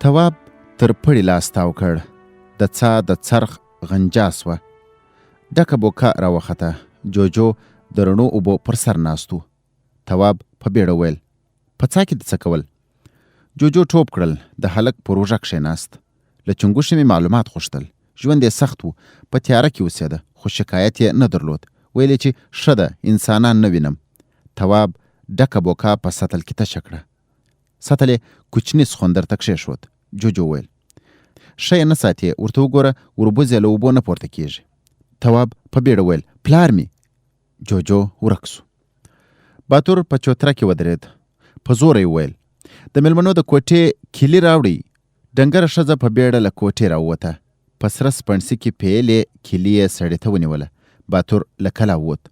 تواب تر پړي لاس تاو کړ. د څا د څرخ غنجا سوه. ډکه بوکه راوخته. جوجو د رڼو اوبو پر سر ناست و. تواب په بیړه وویل: په څا کې د څه کول؟ جوجو ټوپ کړل. د هلک پر اوږه کښېناست. له چنګوښې مې معلومات غوښتل. ژوند یې سخت و. په تیاره کې اوسېده، خو شکایت یې نه درلود. ویل یې چې ښه ده، انسانان نه وینم. تواب ډکه بوکه په سطل کې تشه کړه. سطل یې کوچني سخوندر ته کښېښود. جوجو ویل: ښه یې نه ساتې، ورته وګوره، وربوز یې له اوبو نه پورته کېږي. تواب په بیړه ویل: پلار مې. جوجو ورک سو. باتور په چوتره کې ودرېد. په زوره یې وویل: د مېلمنو د کوټې کیلي راوړئ. ډنګره ښځه په بیړه له کوټې راووته. په سره سپڼسي کې پیلې کیلي یې سړي ته ونیوله. باتور له کلا ووت.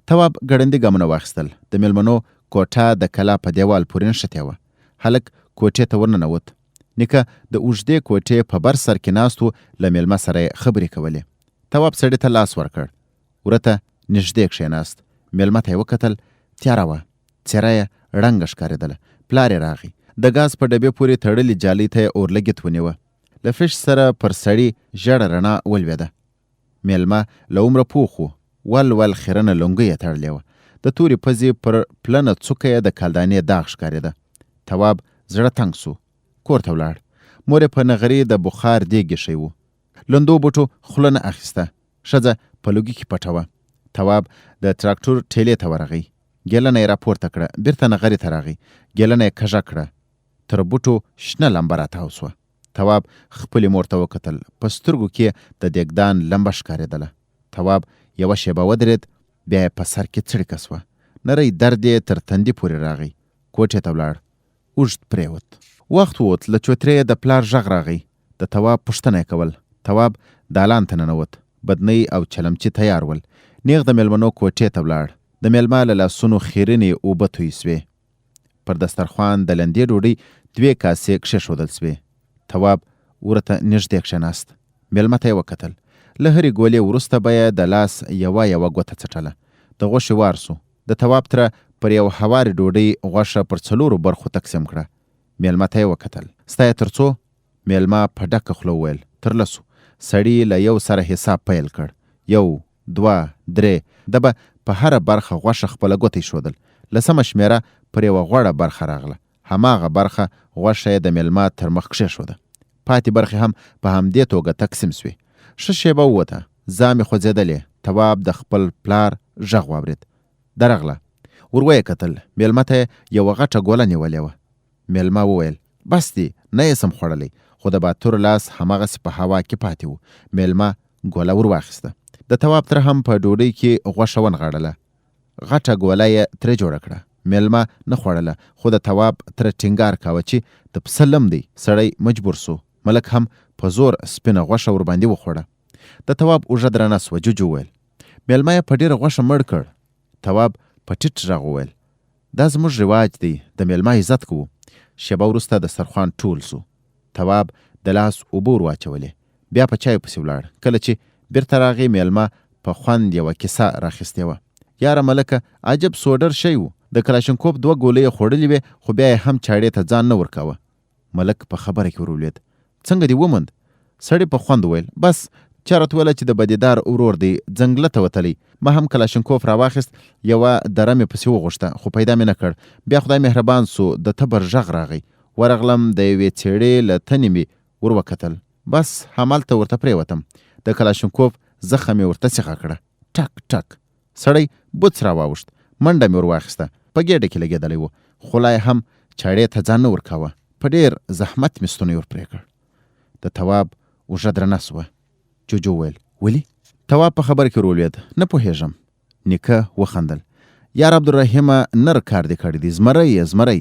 تواب ګړندي ګامونه واخیستل. د مېلمنو کوټه د کلا په دیوال پورې نښتې وه. هلک کوټې ته ورننوت. نیکه د اوږدې کوټې په بر سر کې ناست و. له مېلمه سره یې خبرې کولې. تواب سړي ته لاس ورکړ. ورته نږدې کښېناست. مېلمه ته یې وکتل. تیاره وه. څېره یې ړنګه ښکارېدله. پلار یې راغی. د ګاز په ډبې پورې تړلې جالۍ ته یې اورلګیت ونیوه. له فش سره پر سړي ژړه رڼا ولوېده. مېلمه له عمره پوخ و. ول ول خیرنه لونګۍ یې تړلې وه. د تورې پزې پر پلنه څوکه یې د کلدانې داغ ښکارېده. تواب زړه تنګ سو. کور ته ولاړ. مور یې په نغري د بخار دیګ ایښی و. لندو بوټو خوله نه اخیسته. ښځه په لوګي کې پټه وه. تواب د تراکتور ټیلې ته ورغی. ګیلنه یې راپورته کړه. بیرته نغري ته راغی. ګیلنه یې کږه کړه. تر بوټو شنه لمبه راتاو سوه. تواب خپلې مور ته وکتل. په سترګو کې د دېګدان لمبه ښکارېدله. تواب یوه شېبه ودرېد. بیا یې په سر کې څړیکه سوه. نری درد یې تر تندي پورې راغی. کوټې ته ولاړ. اوږد پرېوت. وخت ووت. له چوترې د پلار غږ راغی. د تواب پوښتنه یې کول. تواب دالان ته ننوت. بدنۍ او چلمچي تیار ول. نیغ د مېلمنو کوټې ته ولاړ. د مېلمه له لاسونو خیرنې اوبه توی سوې. پر دسترخوان د لندې ډوډۍ 2 کاسې کښېښودل سوې. تواب ورته نږدې کښېناست. مېلمه ته یې وکتل. له هرې ګولې وروسته به یې د لاس یوه ګوته څټله. د غوښې وار سو. د تواب تره پر یو هوارې ډوډۍ غوښه پر 4 برخو تقسیم کړه. مېلمه ته یې وکتل. ستا یې تر څو؟ مېلمه په ډکه خوله وویل: تر 10. سړي له یو سره حساب پیل کړ. 1 2 3. ده به په هره برخه غوښه خپله ګوته ایښودل. 10مه شمېره پر یوه غوړه برخه راغله. هماغه برخه غوښه یې د مېلمه تر مخ کښېښوده. پاتې برخې هم په همدې توګه تقسیم سوې. ښه شېبه ووته. زامې خوځېدلې. تواب د خپل پلار غږ واورېد. درغله. ور ویې کتل. مېلمه ته یې یوه غټه ګوله نیولې وه. مېلمه وویل: بس دی، نه یې سم خوړلی. خو د باتور لاس هماغسې په هوا کې پاتې و. مېلمه ګوله ور واخیسته. د تواب تره هم په ډوډۍ کې غوښه ونغاړله. غټه ګوله یې ترې جوړه کړه. مېلمه نه خوړله. خو د تواب تره ټینګار کاوه چې د پسه لم دی. سړی مجبور سو. ملک هم په زور سپینه غوښه ورباندې وخوړه. د تواب اوږه درنه سوه. جوجو وویل: مېلمه یې په ډېره غوښه مړ کړ. تواب په ټیټ غږ وویل: دا زموږ رواج دی، د مېلمه عزت کوو. شېبه وروسته دسترخوان ټول سو. تواب د لاس اوبه ور واچولې. بیا په چایو پسې ولاړ. کله چې بیرته راغی، مېلمه په خوند یوه کیسه راخیستې وه. یاره ملکه، عجب سوډر شی و. د کلاشینکوف 2 ګولۍ یې خوړلې وې، خو بیا یې هم چاړې ته ځان نه ورکاوه. ملک په خبره کې ورولوېد. څنګه دې وموند؟ سړي په خوند وویل: بس چا راته ویله چې د بدیدار ورور دی، ځنګله ته وتلی. ما هم کلاشینکوف راواخیست. یوه دره مې پسې وغوښته، خو پیدا مې نه کړ. بیا خدای مهربان سو، د تبر غږ راغی. ورغلم، د یوې څېړې له تنې مې ور وکتل. بس همالته ورته پرېوتم. د کلاشینکوف زخه مې ورته سیخه کړه. ټک ټک. سړی بوڅ راواوښت. منډه مې ور واخیسته. په ګېډه کې لګېدلی و. خو لا هم چاړې ته ځان نه ورکاوه. په ډېر زحمت مې ستونی ور پرې کړ. د تواب اوږه درنه سوه. جوجو وویل: ولې؟ تواب په خبره کې ورولوېد. نه پوهېږم. نیکه وخندل. یار عبدالرحیمه، نر کار دې کړی دی. زمری یې زمری.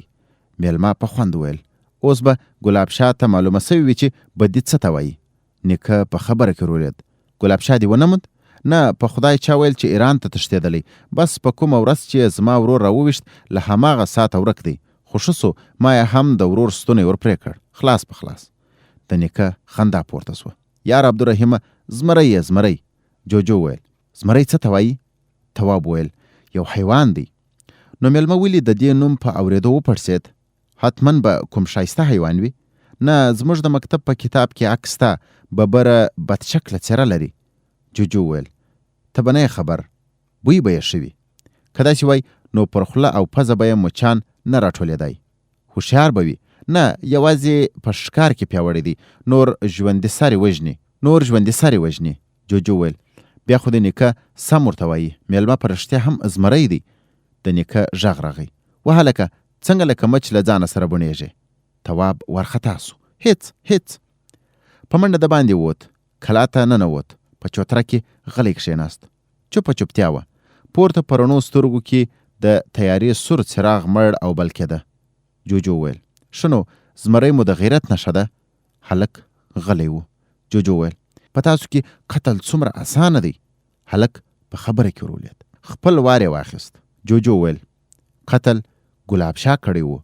مېلمه په خوند وویل: اوس به ګلاب شاه ته معلومه سوې وي چې بدي څه ته وایي. نیکه په خبره کې ورولوېد. ګلاب شاه دې ونه موند؟ نه، په خدای چا ویل چې ایران ته تښتېدلی. بس په کومه ورځ چې زما ورور راوویشت، له هماغه ساعته ورک دی. خو ښه سو، ما یې هم د ورور ستونی ور پرې کړ. خلاص په خلاص. د نیکه خندا پورته سوه. یار عبدالرحیمه، زمری یې زمری. جوجو وویل: زمری څه ته وایي؟ تواب وویل: یو حیوان دی. نو مېلمه ولې د دې نوم په اورېدو وپړسېد؟ حتمن به کوم ښایسته حیوان وي. نه زموږ د مکتب په کتاب کې عکس ته ببره بدشکله څېره لري. جوجو وویل ته به نه خبر، بوی به یې شوي. که داسې وای نو پر خوله او پزه به یې مچان نه راټولېدی. هوښیار به وي، نه یوازې په ښکار کې پیاوړی دی، نور ژوندي سرې وژني. جوجو وویل بیا خو د نیکه سم ورته وایي، میلمه په رښتیا هم زمری دی. د نیکه غږ راغی وهلکه څنګه لکه مچ له ځانه سره بڼېږي. تواب وارخطا سو. هېڅ. په منډه د باندې ووت، کلا ته ننوت، په چوتره کې غلی کښېناست. چوپتیا وه. پورته په رڼو سترګو کې د تیارې سور څراغ مړ او بل کېده. جوجو وویل ښه نو زمری مو د غیرت نښه ده. هلک غلی و. جوجو وویل په تاسو کې قتل څومره اسانه دی. هلک په خبره کې ورولید. خپل وار یې واخیست. جوجو وویل قتل ګلاب شاه کړی و،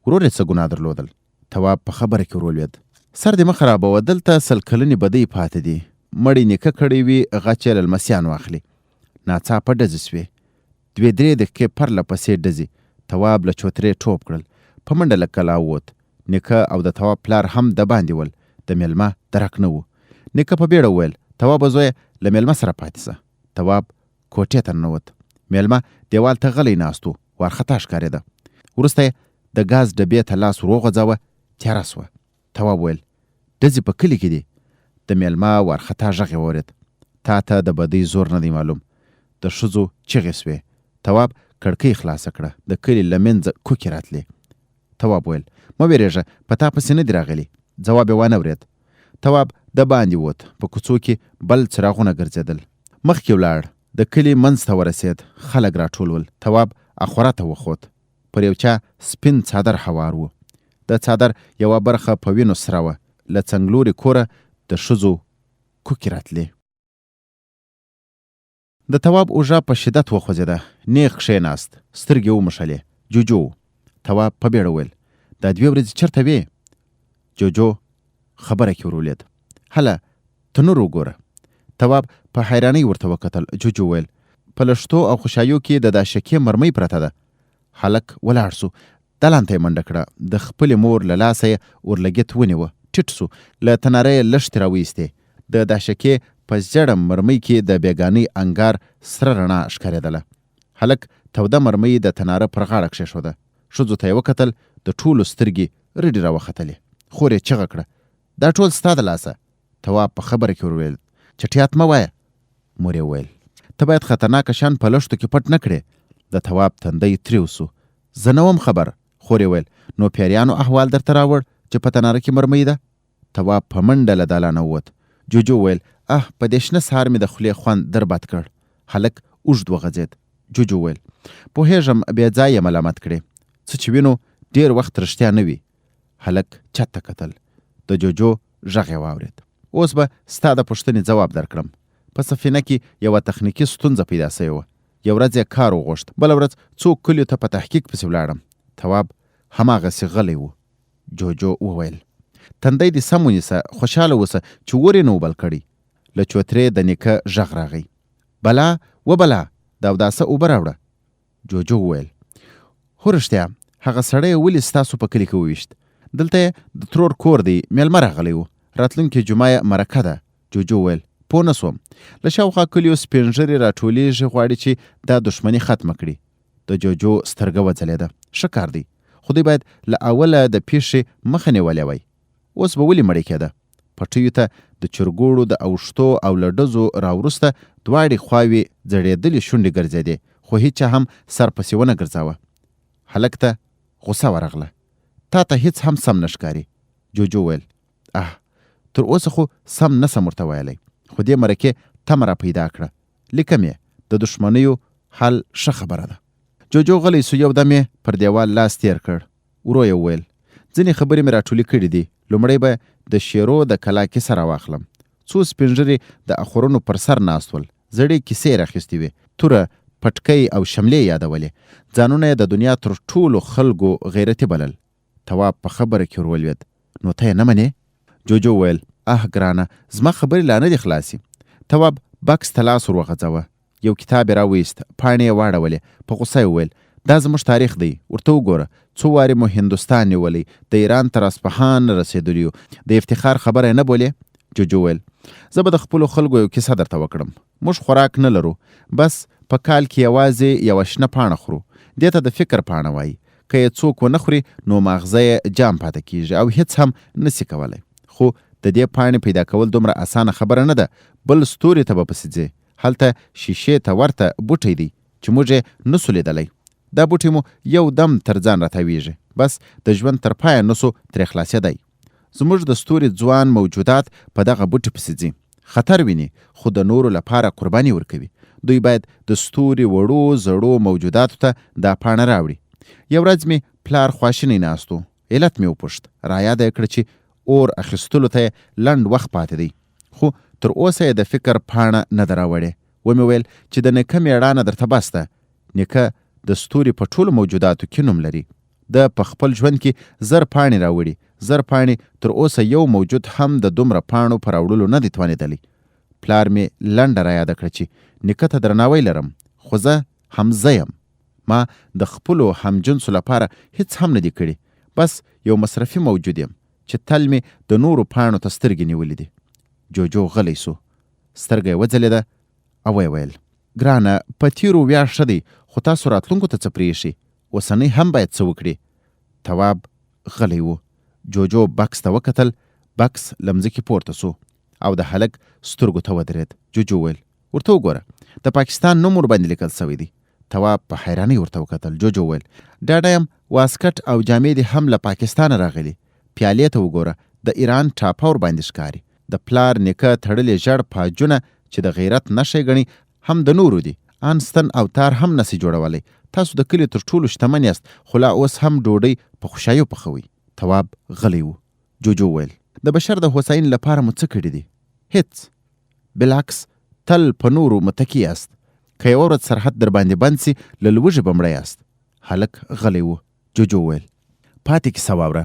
ورور یې څه ګناه درلودل. تواب په خبره کې ورولید. سر دې مه خرابوه، دلته 100 کلنې بدۍ پاتې دي. مړی نیکه کړی وي غچ یې له لمسیانو اخلي. ناڅاپه ډزې سوې. 2-3 دقیقې پرله پسې ډزې. تواب له چوترې ټوپ کړل. په منډه له کلا ووت. نیکه او د تواب پلار هم د باندې ول. د میلمه درک نه و. نیکه په بیړه وویل تواب زویه له میلمه سره پاتې شه. تواب کوټې ته ننوت. میلمه دیوال ته غلی ناست و، وارخطا ښکارېده. وروسته یې د ګاز ډبې ته لاس وروغځاوه. تیاره سوه. تواب وویل ډزې په کلي کې دي. د میلمه وارخطا غږ یې واورېد. تا ته د بدۍ زور نه دی معلوم. د ښځو چغې سوې. تواب کړکۍ خلاصه کړه. د کلي له منځه کوکې راتلې. تواب وویل مه وېرېږه، په تا پسې نه دي راغلي. ځواب یې وانه ورېد. تواب د باندې ووت. په کوڅو کې بل څراغونه ګرځېدل. مخکې ولاړ. د کلي منځ ته ورسېد. خلک راټول ول. تواب اخوره ته وخوت. پر یو چا سپین څادر هوار و. د څادر یوه برخه په وینو سره وه. له څنګلوري کوره د ښځو کوکې راتلې. د تواب اوږه په شدت وخوځېده. نیغ کښېناست. سترګې وموښلې. جوجو. تواب په بیړه وویل دا 2 ورځې چېرته وې؟ جوجو خبره کې ورولید. هله تنور وګوره. تواب په حیرانۍ ورته وکتل. جوجو وویل په لښتو او خوشایو کې د داشکې مرمۍ پرته ده. هلک ولاړ سو. دالان ته یې منډه کړه. د خپلې مور له لاسه یې اورلګیت ونیوه. ټیټ سو. له تناره یې لښتې راویستې. د داشکې په زیړه مرمۍ کې د بېګانۍ انګار سره رڼا ښکارېدله. هلک توده مرمۍ د تناره پر غاړه کښېښوده. ښځو ته یې وکتل. د ټولو سترګې رډې راوختلې. خور یې چغه کړه دا ټول ستا د لاسه. تواب په خبره کې وویل چټیات مه وایه. مور یې وویل ته باید خطرناکه شیان په لښتو کې پټ نه کړې. د تواب تندی تریو سو. زه نه وم خبر. خور یې ویل نو پیریانو احوال درته راوړ چې په تناره کې مرمۍ ده؟ تواب په منډه له دالانه ووت. جوجو ویل په دې شنه سهار مې د خولې خوند در بد کړ. هلک اوږد وغځېد. جوجو ویل پوهېږم بې ځایه ملامت کړې. څه چې وینو ډېر وخت رښتیا نه وي. هلک چت ته کتل. د جوجو غږ یې واورېد. اوس به ستا د پوښتنې ځواب درکړم. په سفینه کې یوه تخنیکي ستونزه پیدا سوې وه. یو ورځ یې کار وغوښت. بله ورځ څو کلیو ته په تحقیق پسې ولاړم. تواب هماغسې غلی و. جوجو وویل تندی دې سم ونیسه، خوشحاله اوسه چې اور یې نه وبل کړی. له چوترې د نیکه غږ راغی. بلا وبلا د اوداسه اوبه راوړه. جوجو وویل هو رښتیا هغه سړی ولې ستاسو په کلي کې وویشت؟ دلته یې د ترور کور دی، میلمه راغلی و. راتلونکې جمعه یې مرکه ده. جوجو ویل پوه نه سوم. له شاوخوا کلیو سپین ږیرې راټولېږي غواړي چې دا دښمني ختمه کړي. د جوجو سترګه وځلېده. ښه کار دی، خو دوی باید له اوله د پیښې مخه نیولې وای. اوس به ولې مړې کېده؟ پټیو ته د چرګوړو د اوښتو او له ډزو راوروسته دواړې خواوې ځړېدلې شونډې ګرځېدې، خو هیچا هم سر پسې ونه ګرځاوه. هلک ته غوسه ورغله. تا ته هیڅ هم سم نه ښکاري. جوجو ویل تر اوسه خو سم نسم ورته ویلی، خو دې مرکې تمه را پیدا کړه. لیکم یې د دښمنیو حل ښه خبره ده. جوجو غلی سو. یو دم یې پر دیوال لاس تیر کړ. ورو یې وویل ځینې خبرې مې راټولې کړي دي. لومړی به د شیرو د کلا کیسه راواخلم. څو سپین ږیري د اخورونو پر سر ناست ول. زړې کیسې یې راخیستې وې. توره پټکۍ او شملې یادولې. ځانونه یې د دنیا تر ټولو خلکو غیرتي بلل. تواب په خبره کې ورولوېد. نو ته یې نه منې؟ جوجو ویل ګرانه زما خبرې لا نه دي خلاصې. تواب بکس ته لاس ور وغځاوه. یو کتاب یې راویست. پاڼې یې واړولې. په غوسه یې وویل دا زموږ تاریخ دی، ورته وګوره. څو وارې مو هندوستان نیولی، د ایران تر اصفهان رسېدلي یو، د افتخار خبره نه بولې؟ جوجو ویل زه به د خپلو خلکو یو کیسه درته وکړم. موږ خوراک نه لرو، بس په کال کې یوازې یوه شنه پاڼه خورو. دې ته د فکر پاڼه وایي. که یې څوک ونه خوري نو ماغزه یې جام پاتې کیږي او هیڅ هم نسی کولی. خو د دې پاڼې پیدا کول دومره اسانه خبره نه ده. بل ستوري ته به پسې ځې، هلته شیشې ته ورته بوټی دی چې موږ یې نسو لیدلی. دا بوټی مو یو دم تر ځان راتاویږي، بس د ژوند تر پایه نسو ترې خلاصېدی. زموږ د ستوري ځوان موجودات په دغه بوټي پسې ځي، خطر ویني خو د نورو لپاره قرباني ورکوي. دوی باید د ستوري وړو زړو موجوداتو ته دا پاڼه راوړي. یو ورځ می پلار خواشینی ناست و. علت مې وپوښت. رایاده یې کړه چې اور اخیستلو ته لنډ وخت پاتې دی، خو تر اوسه یې د فکر پاڼه نه ده راوړې. ومې ویل چې د نیکه مېړانه درته بس ده. نیکه د ستوري په ټولو موجوداتو کې نوم لري. د په خپل ژوند کې زر پاڼې راوړي. زر پاڼې تر اوسه یو موجود هم د دومره پاڼو په راوړلو نه دی توانېدلی. پلار مې لنډه رایاده کړه چې نیکه ته درناوی لرم، خو زه هم زه یم. ما د خپلو همجنسو لپاره هیڅ هم نه دی کړي. بس یو مصرفي موجود یم چې تل مې د نورو پاڼو ته سترګې نیولې دي. جوجو غلی سو. سترګه یې وځلېده او ویې ویل ګرانه، په تیرو ویاړ ښه دی، خو تاسو راتلونکو ته څه پرېښي؟ اوسنی هم باید څه وکړي. تواب غلی و. جوجو بکس ته وکتل. بکس له مځکې پورته سو او د هلک سترګو ته ودرېد. جوجو ویل ورته وګوره، د پاکستان نوم ورباندې لیکل سوی دی. تواب په حیرانۍ ورته وکتل. جوجو ویل ډاډه یم، واسکټ او جامې دې هم له پاکستانه راغلي. پیالې ته وګوره، د ایران ټاپه ورباندې ښکاري. د پلار نیکه تړلې ژړ پاجونه چې د غیرت نښې ګڼي هم د نورو دي. انستن او تار هم نسی جوړولی. تاسو د کلي تر ټولو شتمن یاست، خو لا اوس هم ډوډۍ په خوشایو پخوئ. تواب غلی و. جوجو ویل د بشر د هوساینې لپاره مو څه کړي دي؟ هیڅ. بالعکس تل په نورو متکي یاست. که یوه ورځ سرحد در باندې بند سي له لوږې به مړه یاست. هلک غلی و. جوجو ویل پاتې کیسه واوره.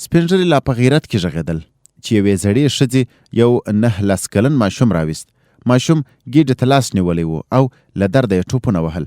سپین ږیري لا په غیرت کې غږېدل چې یوې زړې ښځې یو 9 کلن ماشوم راویست. ماشوم ګیډې ته لاس نیولی و او له درده یې ټوپونه وهل.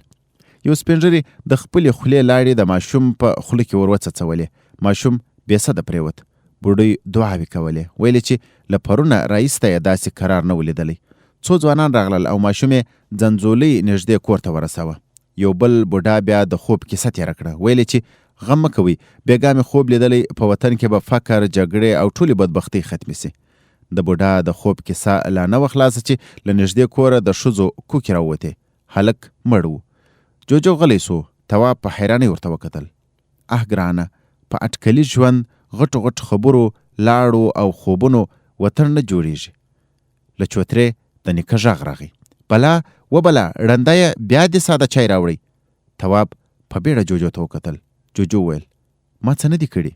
یو سپین ږیري د خپلې خولې لاړې د ماشوم په خوله کې ور وڅڅولې. ماشوم بېسده پرېوت. بوډۍ دعاوې کولې، ویلې چې له پرونه راایسته یې داسې قرار نه و لیدلی. څو ځوانان راغلل او ماشوم یې ځنځولۍ نږدې کور ته ورساوه. یو بل بوډا بیا د خوب کیسه تېره کړه. ویلې چې غم مه کوئ، بېګا مې خوب لیدلی په وطن کې به فقر، جګړې او ټولې بدبختۍ ختمې سي. د بوډا د خوب کیسه لا نه وه خلاصه چې له نږدې کوره د ښځو کوکې راووتې. هلک مړ و. جوجو غلی سو. تواب په حیرانۍ ورته وکتل. ګرانه، په اټکلي ژوند غټو غټو خبرو، لاړو او خوبونو وطن نه جوړیږي. له چوترې د نیکه غږ راغی. بلا وبلا، ړنده بیا دې ساده چای راوړئ. تواب په بیړه جوجو ته وکتل. جوجو ویل ما څه نه دي کړي.